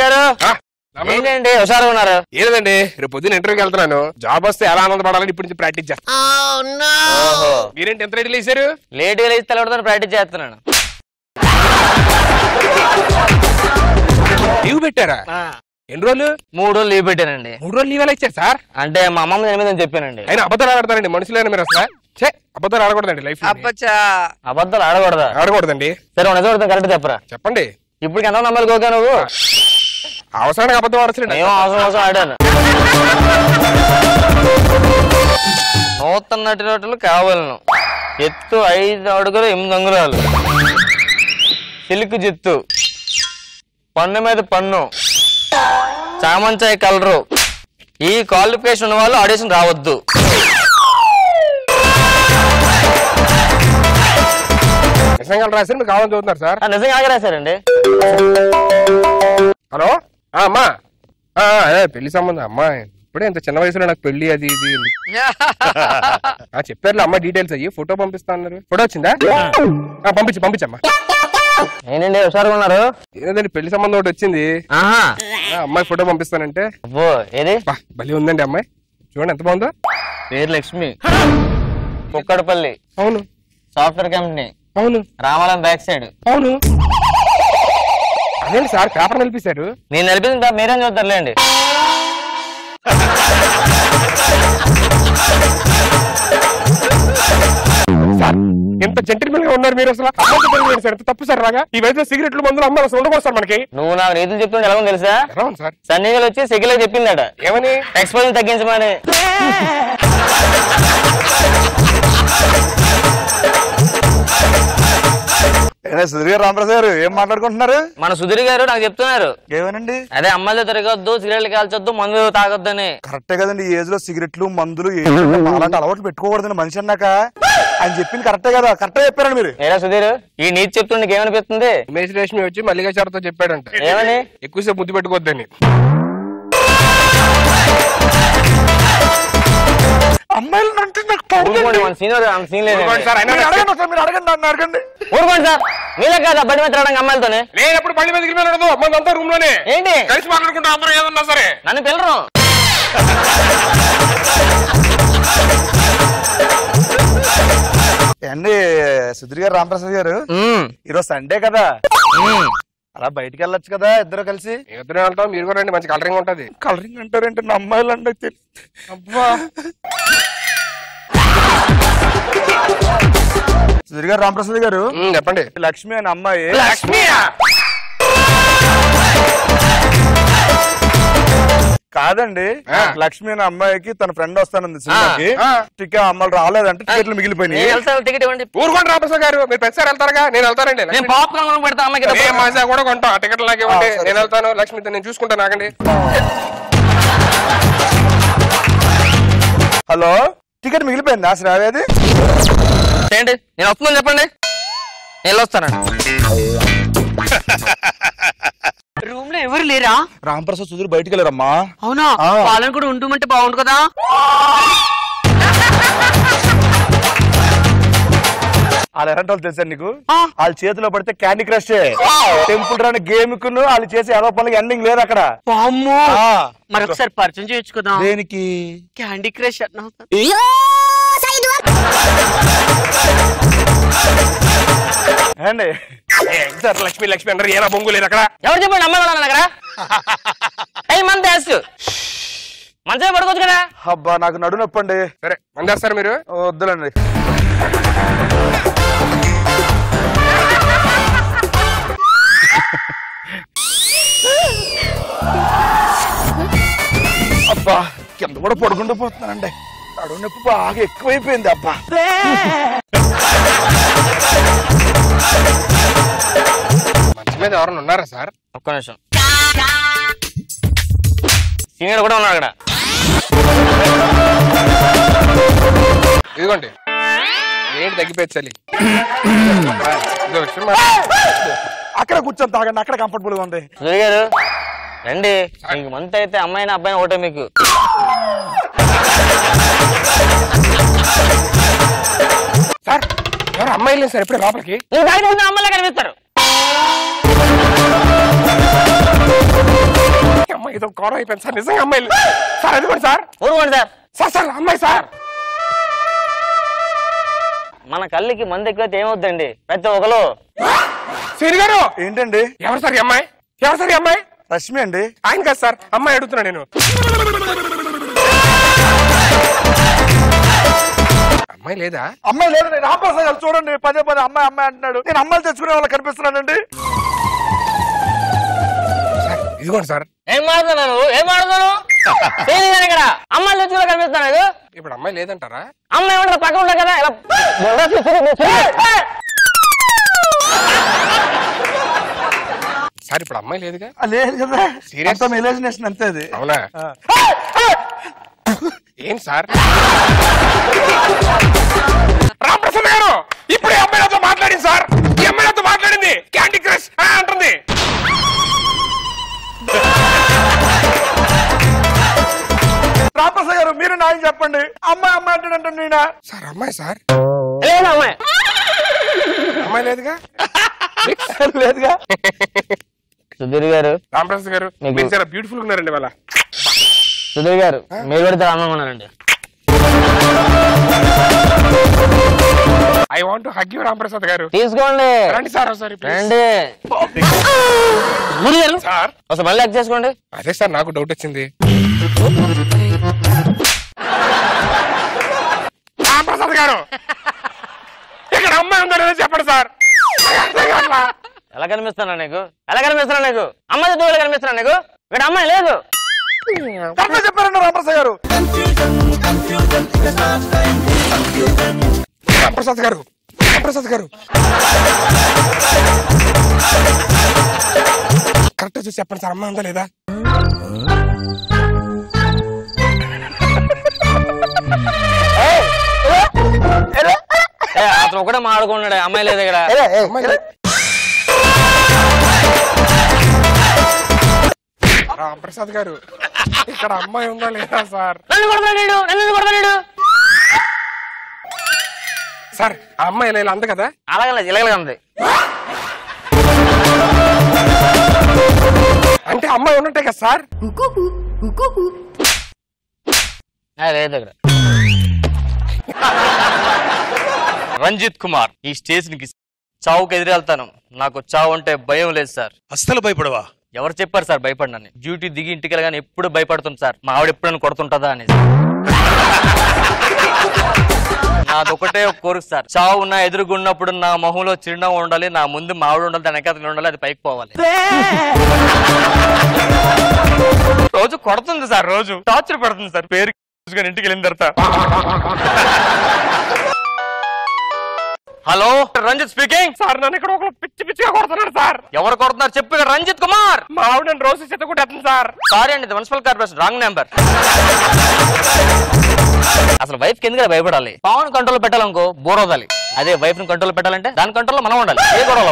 గారు ఏంటండి హుషారుగా ఉన్నారు? ఏదండి రేపు పొద్దున్న ఇంటర్వ్యూకి వెళ్తున్నాను. జాబ్ వస్తే ఎలా ఆనందపడాలని ఇప్పుడు నుంచి ప్రాక్టీస్ చేస్తాను. మీరేంటి ఎంత రెడీ లేచారు? లేట్ గా లేచి తెలవడతాను ప్రాక్టీస్ చేస్తున్నాను. లీవ్ పెట్టారా? ఎన్ని రోజులు? 3 రోజులు లీవ్ పెట్టానండి. 3 రోజులు లీవ్ ఎలా ఇచ్చారు సార్? అంటే మా అమ్మమ్మ ఎనిమిదని చెప్పానండి. అయినా అబద్ధాలు ఆడతారండి మనుషులైనా మీరు అసలు? అబద్ధాలు ఆడకూడదండి లైఫ్. అబద్ధాలు ఆడకూడదా? ఆడకూడదండి. సరే నిజం కరెక్ట్ చెప్పరా? చెప్పండి. ఇప్పుడు ఎంత నమ్మాలి కోకా నువ్వు? అవసరానికి అబద్ధం ఆడచ్చండి. ఏమో అవసరం ఆడాను. నూతన నటినట్లు కావాలను. ఎత్తు 5 అడుగులు 8 అంగుళాలు. సిల్క్ జిత్తు. పన్ను మీద పన్ను. చామంచాయి కలరు. ఈ క్వాలిఫికేషన్ ఉన్న వాళ్ళు ఆడిషన్ రావద్దు. నిజంగా రాశారు మీరు కావాలని చదువుతున్నారు సార్? నిజంగా రాశారండి. హలో అమ్మా, పెళ్లి సంబంధం అమ్మా. ఇప్పుడే ఇంత చిన్న వయసులో నాకు పెళ్లి అది ఇది చెప్పారు అమ్మ. డీటెయిల్స్ అయ్యి ఫోటో పంపిస్తా అన్నారు. ఫోటో వచ్చిందా? పంపించమ్మా. ఏంటండి హుషారుగా ఉన్నారు? ఏదండి పెళ్లి సంబంధం ఒకటి వచ్చింది. అమ్మాయి ఫోటో పంపిస్తానంటే ఏది భలే ఉందండి అమ్మాయి. చూడండి ఎంత బాగుందో. పేరు లక్ష్మి. కుక్కడపల్లి. అవును. Software company. అవును. రామాలయం బ్యాక్ సైడ్. అవును. అదేంటి సార్ పేపర్ నిలిపేశారు? నేను నిలిపింది మీరేం చూద్దారులేండి. ఎంత జెంటిల్మెన్ గా ఉన్నారు మీరు అసలు. సార్ తప్పు సార్ రాగా ఈ వయసులో సిగరెట్లు మందులు అమ్మాయి అసలు ఉండకూడదు సార్ మనకి. నువ్వు నాకు రీతులు చెప్తుంటే ఎలా తెలుసా? ఎలా ఉంది సార్? సన్నీగా వచ్చి సిగ్గులో చెప్పిందట. ఏమని? ఎక్స్పోజర్ తగ్గించమని. సుధీర్ గారు రామప్రసాద్ గారు ఏం మాట్లాడుకుంటున్నారు? మన సుధీర్ గారు నాకు చెప్తున్నారు. ఏమనండి? అదే అమ్మాయిలు తిరగొద్దు, సిగరెట్లు కాల్చొద్దు, మందు తాగొద్దని. కరెక్టే కదండి. ఈ ఏజ్ లో సిగరెట్లు మందులు అలాంటి అలవాట్లు పెట్టుకోకూడదండి మనిషి అన్నాక. ఆయన చెప్పింది కరెక్టే కదా? కరెక్టే చెప్పారండి మీరు. ఏరా సుధీర్, ఈ నీతి చెప్తుండే ఏమనిపిస్తుంది? ఉమేష్ రేష్మి వచ్చి మల్లిగా చారుతో చెప్పాడంట. ఏమని? ఎక్కువసేపు ముద్దు పెట్టుకోవద్దని. అమ్మాయిలు అంటే ఊరుకోండి సార్. మీరే కదా బండి మీద రావడానికి అమ్మాయిలతోనే. నేను ఎప్పుడు బండి మీద వెళ్ళదు. అమ్మాయిలంతా రూమ్ లోనే ఏంటి కలిసి మాట్లాడుకుంటా అందరూ ఏదన్నా సరే. నన్ను పిల్లరు. అండి సుధీర్ గారు రామప్రసాద్ గారు, ఈరోజు సండే కదా, అలా బయటికి వెళ్ళొచ్చు కదా ఇద్దరు కలిసి. ఇద్దరు వెళ్తాం, మీరు కూడా రండి. మంచి కలరింగ్ ఉంటది. కలరింగ్ అంటారంటే నా అమ్మాయిలు అంటే అబ్బా. సుధీర్ గారు రామప్రసాద్ గారు చెప్పండి. లక్ష్మి అనే అమ్మాయి. లక్ష్మి కాదండి, లక్ష్మి అనే అమ్మాయికి తన ఫ్రెండ్ వస్తానంది సినిమాకి. టికెట్ అమ్మాయిలు రాలేదంటే టికెట్లు మిగిలిపోయినాయి. టికెట్ ఇవ్వండి. ఊరుకోండి రామప్రసాద్ గారు, మీరు ప్రతిసారి వెళ్తారుగా. నేను వెళ్తానండి. మాజా కూడా కొంటాం. ఆ టికెట్ లాగా ఇవ్వండి, నేను వెళ్తాను. లక్ష్మితో నేను చూసుకుంటాను. ఆగండి. హలో, టికెట్ మిగిలిపోయింది అసలు రావేది ఏంటి? నేను వస్తుందని చెప్పండి, నేను వస్తానండి. రూమ్ లో ఎవరు లేరా? రామప్రసాద్ సుధీర్ బయటికి వెళ్ళారమ్మా. అవునా? వాళ్ళని కూడా ఉంటుమంటే బాగుండు కదా. వాళ్ళు ఎలాంటి వాళ్ళు తెలుసా నీకు? వాళ్ళ చేతిలో పడితే candy crush, temple run game కు వాళ్ళు చేసే ఏదో పనులకి ఎండింగ్ లేదు అక్కడ. మరి ఒకసారి పరిచయం చేయొచ్చు కదా. దేనికి? Candy crush. అండి సార్ లక్ష్మి లక్ష్మి అందరు ఏరా బొంగు లేదు అక్కడ. ఎవరు చెప్పండి అమ్మాయి అక్కడ? మంచిగా పడుకోవచ్చు కదా. అబ్బా నాకు నడు నొప్పండి. సరే మందేస్తారు మీరు. వద్దులండి. అబ్బా కింద కూడా పడుకుంటూ పోతున్నానండి. నడు నొప్పి బాగా ఎక్కువైపోయింది. అబ్బా మంచి మీద ఎవరన్నా ఉన్నారా సార్? ఒక్క నిమిషం. సీనియర్ కూడా ఉన్నాడు అక్కడ. ఇదిగోండి. ఏంటి తగ్గిపోయి చలి? అక్కడ కూర్చొని తాగండి, అక్కడ కంఫర్టబుల్ గా ఉంది. గారు రండి. మీకు మంత్ అయితే అమ్మాయిని అబ్బాయిని ఒకటే మీకు. సార్ ఎవరు అమ్మాయి లేదు సార్. ఎప్పుడు లోపలికి అమ్మాయిలా కనిపిస్తారు. ఇదో గొడవ అయిపోయింది సార్. నిజంగా అమ్మాయిలు సార్. అదిగోండి సార్. ఊరుకోండి సార్. సార్ సార్ అమ్మాయి సార్. మన కళ్ళకి మంది ఎక్కువైతే ఏమవుద్దండి ప్రతి ఒక్కరు. శ్రీని గారు ఏంటండి? ఎవరు సార్ ఈ అమ్మాయి? ఎవరు సార్ ఈ అమ్మాయి? రష్మి అండి. ఆయన కాదు సార్, అమ్మాయి అడుగుతున్నా నేను. అమ్మాయి లేదా? అమ్మాయి లేదండి. రామప్రసాద్ గారు చూడండి, పదే పదే అమ్మాయి అమ్మాయి అంటున్నాడు. నేను అమ్మాయిలు తెచ్చుకునే వాళ్ళు కనిపిస్తున్నానండి. ఇదిగోండి సార్. ఏం మాడుతున్నాను? ఏం మాడుతున్నాను? ఇక్కడ అమ్మాయిలు తెచ్చుకునే కనిపిస్తున్నాడు. ఇప్పుడు అమ్మాయి లేదంటారా? అమ్మాయి ఉంటారు పక్కన ఉంటాయి కదా. సార్ ఇప్పుడు అమ్మాయి లేదుగా. లేదు కదా, సీరియస్ ఇమాజినేషన్ అంతే అది. అవునా? ఏం సార్? రామప్రసాద్ గారు ఇప్పుడు ఈ అమ్మాయిలతో మాట్లాడింది సార్. ఈ అమ్మాయిలతో మాట్లాడింది. క్యాండీ క్రష్ అంటుంది. రామప్రసాద్ గారు మీరు న్యాయం చెప్పండి. అమ్మాయి అమ్మాయి అంటాడంటే నేనా? సార్ అమ్మాయి సార్. లేదు అమ్మాయి. అమ్మాయి లేదుగా. లేదుగా. సుధీర్ గారు, రామప్రసాద్ గారు మీరు చాలా బ్యూటిఫుల్ ఉన్నారండి వాళ్ళ. సుధీర్ గారు మీరు పెడితే అమ్మాయి ఉన్నారండి. I want to hug you Ramprasad గారు. తీసుకోండి. రండి సార్ ఒకసారి రండి సార్. ఒకసారి మళ్ళీ హగ్ చేసుకోండి. అదే సార్ నాకు డౌట్ వచ్చింది. రామప్రసాద్ గారు ఇక్కడ అమ్మాయి ఉందో లేదో చెప్పండి సార్. ఎలా కనిపిస్తున్నా నీకు? ఎలా కనిపిస్తున్నా నీకు? అమ్మాయి ఎలా కనిపిస్తున్నా నీకు? ఇక్కడ అమ్మాయి లేదు. చెప్పారండి రామప్రసాద్ గారు. రామప్రసాద్ గారు, రామప్రసాద్ గారు కరెక్ట్ చూసి చెప్పండి సార్. అమ్మాయి ఉందా లేదా? అతను ఒకటే మాడుకున్నాడు. అమ్మాయి లేదు ఇక్కడ. రామప్రసాద్ గారు ఇక్కడ అమ్మాయి ఉందా లేదా సార్? నన్ను కొడతాడు, నన్ను కొడతాడు సార్. ఆ అమ్మాయి ఇలా అంది కదా. అలాగే ఇలాగ ఉంది. అంటే అమ్మాయి ఉన్నట్టే కదా సార్? లేదు ఇక్కడ. రంజిత్ కుమార్, ఈ స్టేషన్ కి చావుకి ఎదురెళ్తాను. నాకు చావు అంటే భయం లేదు సార్. అస్సలు భయపడవా? ఎవరు చెప్పారు సార్ భయపడినని? డ్యూటీ దిగి ఇంటికి వెళ్ళగానే ఎప్పుడు భయపడుతుంది సార్. మా ఆవిడ ఎప్పుడైనా కొడుతుంటదా అని. నాదొకటే ఒక కోరిక సార్. చావు నా ఎదురుగున్నప్పుడు నా మొహంలో చిరునవ్వు ఉండాలి, నా ముందు మా ఆవిడ ఉండాలి, దాని వెనకాల ఉండాలి, అది పైకి పోవాలి. రోజు కొడుతుంది సార్, రోజు టార్చర్ పెడుతుంది సార్. పేరు ఇంటికి వెళ్ళిన తర్వాత. Hello, Ranjith speaking. సార్ నన్ను ఇక్కడ ఒక పిచ్చి పిచ్చిగా కొడుతున్నారు సార్. ఎవరు కొడుతున్నారు చెప్పు. రంజిత్ కుమార్. మా ఆవిడ రోజు చెత్త కొట్టేస్తుంది సార్. సారీ అండి, ఇది మున్సిపల్ కార్పొరేషన్, రాంగ్ నెంబర్. అసలు వైఫ్ కి ఎందుకు భయపడాలి? పవన్ కంట్రోల్ పెట్టాలనుకో బోరోదాలి. అదే వైఫ్ ని కంట్రోల్ పెట్టాలంటే దాని కంట్రోల్ మనం ఉండాలి. ఏ గొడవ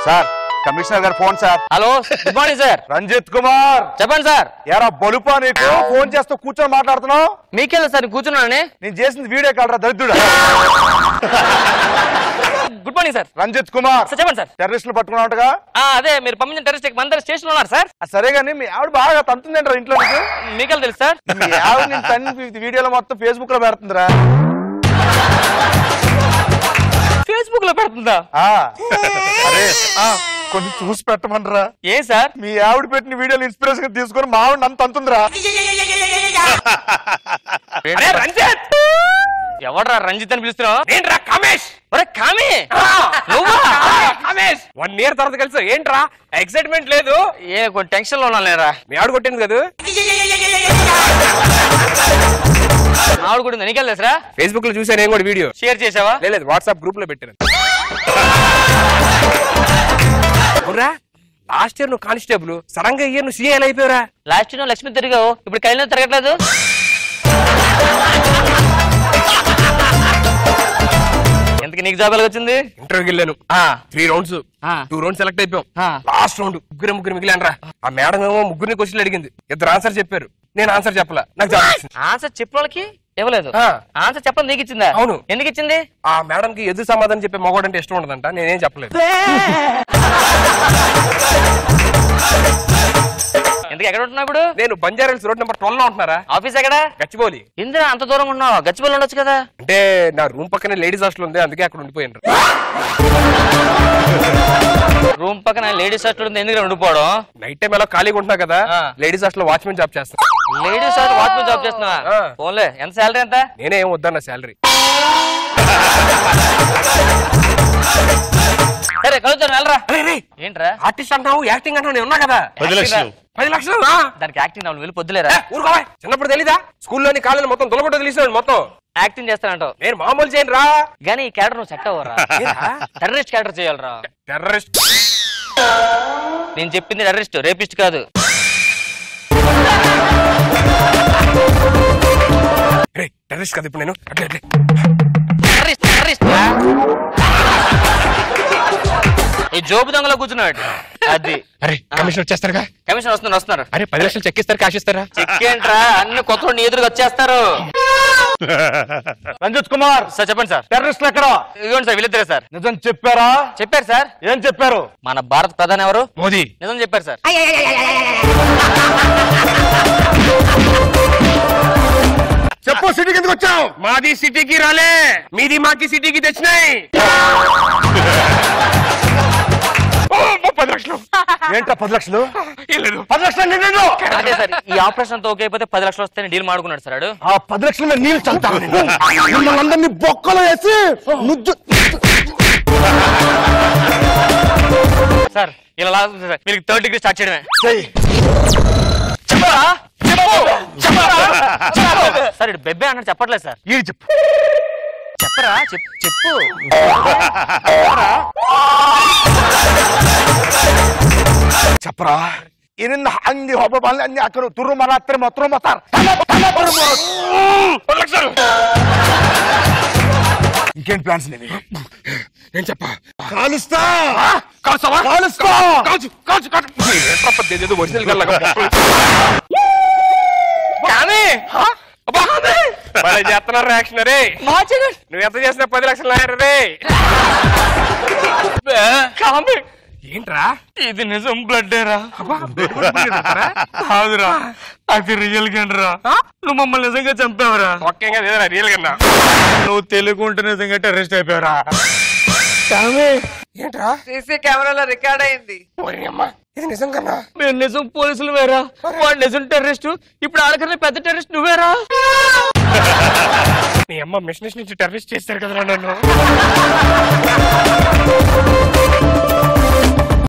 సార్, కమిషనర్ గారు phone sir. Hello, good morning sir. Ranjith Kumar చెప్పండి సార్. ఎరా బలుపా, నీకు ఫోన్ చేస్తూ కూర్చొని మాట్లాడుతున్నావు? మీకెళ్ళి సార్ కూర్చున్నానని. నేను చేసింది వీడియో కాలరా దరిద్రుడా. Good morning sir. Ranjith Kumar sir చెప్పండి సార్. టెర్రరిస్టులు పట్టుకున్నావుగా? అదే మీరు పంపించిన టెర్రరిస్ట్ మన స్టేషన్ ఉన్నారు సార్. సరే గానీ మీ ఆవిడ బాగా తంతుందంటారా ఇంట్లో? మీకెళ్ళి తెలుసు సార్. మీ ఆవిడ నేను తన్ని వీడియోలో మొత్తం ఫేస్బుక్ లో పెడుతుందిరా. ఫేస్బుక్ లో పెడుతుందా? అరే కొంచెం చూసి పెట్టమనరా. ఏ సార్? మీ ఆవిడ పెట్టిన వీడియోలు ఇన్స్పిరేషన్ తీసుకొని మా ఆవిడ నన్ను తంతుందిరా. ఎవడ్రా రంజిత్ అని పిలుస్తున్నావు? ఏంట్రా కామేష్? కామే కామేష్ 1 year తర్వాత కలిసి ఏంట్రా ఎక్సైట్మెంట్ లేదు? ఏ కొంచెం టెన్షన్ లో ఉన్నా లేరా. మీ ఆవిడ కొట్టింది కదా? ఆవిడ కూడా నీకెళ్ళేసరా? ఫేస్బుక్ లో చూసా నేను కూడా వీడియో. షేర్ చేసావా? లేదు, వాట్సాప్ గ్రూప్ లో పెట్టాను. లాస్ట్ ఇయర్ నువ్వు కానిస్టేబుల్, సడన్ గా ఇయర్ నువ్వు సీఏ అయిపోయారా? లాస్ట్ ఇయర్ లక్ష్మి తిరిగావు, ఇప్పుడు కైలో తిరగట్లేదు. ఎంతకి నీకు జాబ్ వచ్చింది? ఇంటర్వ్యూకి వెళ్ళాను. 3 rounds, 2 rounds సెలెక్ట్ అయిపోయాం. లాస్ట్ రౌండ్ ముగ్గురు మిగిలినరా. ఆ మేడం ఏమో ముగ్గురిని క్వశ్చన్లు అడిగింది. 2 ఆన్సర్ చెప్పారు, నేను ఆన్సర్ చెప్పలా. నాకు జాబ్ వచ్చింది. ఆన్సర్ చెప్పిన వాళ్ళకి ఇవ్వలేదు. ఆన్సర్ చెప్పండి నీకు ఇచ్చిందా? అవును. ఎందుకు ఇచ్చింది? ఆ మేడం కి ఎదురు సమాధానం చెప్పే మగవాడు అంటే ఇష్టం ఉండదంట, నేనేం చెప్పలేదు. ఎందుకు ఎక్కడ ఉంటున్నావు ఇప్పుడు? నేను బంజారాహిల్స్ రోడ్ నెంబర్ 12 లో ఉంటున్నారా. ఆఫీస్ ఎక్కడ? గచ్చిబౌలి. ఇందిరా అంత దూరం ఉన్నావు? గచ్చిబౌలి ఉండొచ్చు కదా. అంటే నా రూమ్ పక్కనే లేడీస్ హాస్టల్ ఉంది, అందుకే అక్కడ ఉండిపోయాను. రూమ్ పక్కన లేడీస్ హాస్టల్ ఉంది, ఎందుకు ఉండిపోవడం? నైట్ టైం ఎలా ఖాళీగా ఉంటున్నా కదా, లేడీస్ హాస్టల్ వాచ్మెన్ జాబ్ చేస్తా. లేడీస్ హాస్టల్ వాచ్మెన్ జాబ్ చేస్తున్నా? ఫోన్లే, ఎంత శాలరీ ఎంత? నేనే ఏం వద్దన్న శాలరీ. సరే కలుద్దాం, వెళ్ళరా. ఏంట్రా ఆర్టిస్ట్ అంటావు, యాక్టింగ్ అంటావు, నేను ఉన్నా కదా. 10 లక్షలు. 10 లక్షలు దానికి యాక్టింగ్ నాలుగు వెళ్ళి పొద్దులేరా. ఊరుకోవా, చిన్నప్పుడు తెలీదా? స్కూల్లోని కాలేజీ మొత్తం దొలగొట్ట తెలిసాడు మొత్తం. యాక్టింగ్ చేస్తానంటావు నేను మామూలు చేయను రా. గానీ ఈ క్యారెక్టర్ నువ్వు సెట్ అవ్వరా. టెర్రరిస్ట్ క్యారెక్టర్ చేయాలరా. టెర్రరిస్ట్? నేను చెప్పింది టెర్రరిస్ట్, రేపిస్ట్ కాదు. టెర్రరిస్ట్ కాదు ఇప్పుడు నేను. అట్లే టెర్రరిస్ట్ టెర్రరిస్ట్ ఈ జోబు దొంగలో కూర్చున్నాడు. అది అరే కమిషన్ వచ్చేస్తారుగా. కమిషన్ వస్తున్నారు. అరే 10 లక్షలు చెక్ ఇస్తారు, క్యాష్ ఇస్తారా? చెక్ ఏంట్రా, అన్ని కొత్త నీ ఎదురుగా వచ్చేస్తారు. రంజిత్ కుమార్ సార్ చెప్పండి సార్. టెర్రరిస్టులు ఎక్కడ? ఇదిగోండి సార్, వీళ్ళిద్దరే సార్. నిజం చెప్పారా? చెప్పారు సార్. ఏం చెప్పారు? మన భారత ప్రధాని ఎవరు? మోదీ. నిజం చెప్పారు సార్. చెప్పు, సిటీకి ఎందుకు వచ్చావు? మాది సిటీకి రాలే, మీది మాకి సిటీకి తెచ్చినాయి. 10 లక్షలు. ఏంట్రా 10 లక్షలు? ఏం లేదు. 10 లక్షలు నేను. అదే సార్, ఈ ఆపరేషన్ తో ఓకే అయిపోతే 10 లక్షలు వస్తాయని డీల్ మాడుకున్నాడు సార్. ఆ 10 లక్షలు మీద నీళ్ళు చల్తాను నేను. మిమ్మల్ని అందరినీ బొక్కలో వేసి ముద్దు. సార్ ఇలా లాగుతుంది సార్, మీరు 3rd డిగ్రీ స్టార్ట్ చేయడమే. చెయ్యి. చెప్పరా సార్. ఇటు బెబ్బే అన్నాడు, చెప్పట్లేదు సార్. ఈ చెప్పు. చెప్పరా చెప్పు. చెప్పరా. ఇన్ని అంది హోబల్ అన్ని అక్కడ తుర్రు మరాత్రి మొత్తం మొత్తారు. 10 లక్షలు. ఇంకేం ప్లాన్స్ లేవి? ఏం చెప్పా? కాలుస్తా. కాల్చావా? కాలుస్తా. కాల్చు కాల్చు కాల్చు. ఒరిజినల్ గల్లాగా చేస్తున్నారు రియాక్షన్. రే నువ్వు ఎంత చేసినా 10 లక్షలు రే. ఏంట్రా ఇది నిజం బ్లడ్డేరా? కాదురా, అది రియల్ గండ్రా. నువ్వు మమ్మల్ని నిజంగా చంపావురా. ఒకేగా రియల్ కన్నా. నువ్వు తెలుగుంటే నిజంగా టెర్రరిస్ట్ అయిపోయారా? ఏంట్రా సీసీ కెమెరాలో రికార్డ్ అయింది. ఇది నిజం కన్నా. మేము నిజం పోలీసులు వేరా, వాడు నిజం టెర్రరిస్ట్. ఇప్పుడు ఆడకన్నా పెద్ద టెర్రరిస్ట్ నువ్వేరా. మీ అమ్మ మిషన్ నుంచి టెర్రరిస్ట్ చేస్తారు కదరా నన్ను.